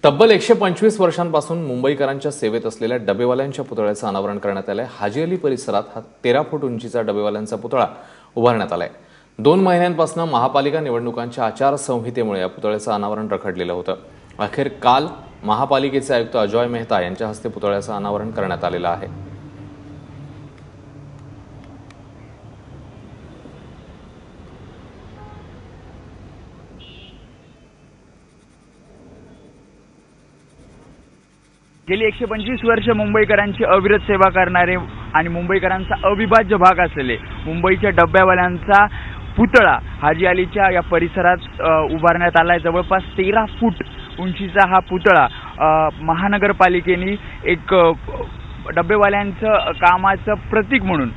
तब्बल 125 वर्षांपासून मुंबईकरांच्या सेवेत असलेल्या डबेवाल्यांच्या पुतळ्याचं अनावरण करण्यात आलंय। हाजी अली परिसरात हा 13 फूट उंचीचा डबेवाल्यांचा पुतळा उभारण्यात आलाय। 2 महिन्यांपासून महापालिका निवडणुकांच्या आचारसंहितेमुळे या पुतळ्याचं अनावरण रखडलेलं होतं। अखेर काल महापालिकेचे आयुक्त अजॉय मेहता यांच्या हस्ते पुतळ्याचं अनावरण करण्यात आलेलं आहे। गेली 125 वर्ष मुंबईकरांची अविरत सेवा करणारे आणि मुंबईकरांचा अविभाज्य भाग असलेले मुंबईच्या डब्यावाल्यांचा पुतळा हाजी अलीच्या या परिसरात उभारण्यात आलाय। जवळपास 13 फूट उंचीचा हा पुतळा महानगरपालिकेने एक डब्यावाल्यांचं कामाचं प्रतीक म्हणून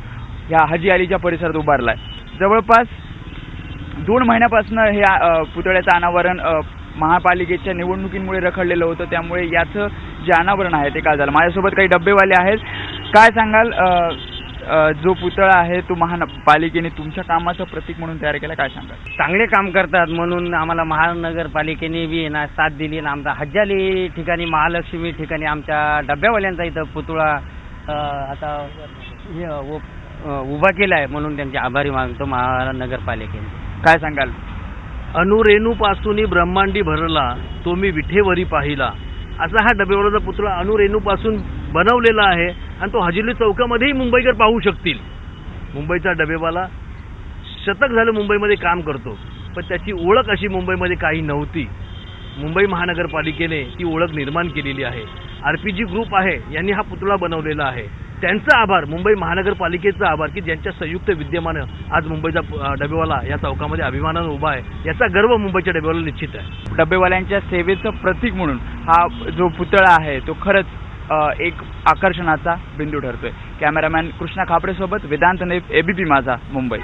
या हाजी अलीच्या परिसरात उभारलाय। जवळपास 2 महिन्यापासून हे पुतळ्याचं अनावरण महापालिकेच्या निवडणुकीमुळे रखडलेलं होतं, त्यामुळे याचं जे अनावरण आहे ते काल झालं। माझ्यासोबत काही डब्बेवाले आहेत। काय सांगाल, जो पुतळा आहे तो महापालिकेने तुमच्या कामाचं प्रतीक म्हणून तयार केला, काय सांगाल? चांगले काम करतात म्हणून आम्हाला महानगरपालिकेने बी ना साथ दिली ना आमचा हाजी अली ठिकाणी महालक्ष्मी ठिकाणी आमच्या डब्यावाल्यांचा इथं पुतळा आता उभा केला आहे, म्हणून त्यांचे आभारी मानतो महानगरपालिकेने। काय सांगाल? अणुरेणूपासून ब्रह्मांडी भरला तो मी विठेवरी पाहिला, असा हा डबेवाल्याचा पुतळा अणुरेणूपासून बनवलेला आहे आणि तो हाजी अली चौकामध्येही मुंबईकर पाहू शकतील। मुंबईचा डबेवाला शतक झालं मुंबईमध्ये काम करतो, पण त्याची ओळख अशी मुंबईमध्ये काही नव्हती। मुंबई महानगरपालिकेने ती ओळख निर्माण केलेली आहे। आरपीजी ग्रुप आहे यांनी हा पुतळा बनवलेला आहे, त्यांचा आभार, मुंबई महानगरपालिकेचा आभार की ज्यांच्या संयुक्त विद्यमानं आज मुंबईचा डबेवाला या चौकामध्ये अभिमानानं उभा आहे। याचा गर्व मुंबईच्या डबेवाला निश्चित आहे। डबेवाल्यांच्या सेवेचं प्रतीक म्हणून हा जो पुतळा आहे तो खरंच एक आकर्षणाचा बिंदू ठरतोय। कॅमेरामॅन कृष्णा खापरे सोबत वेदांत नेप, एबीपी माझा, मुंबई।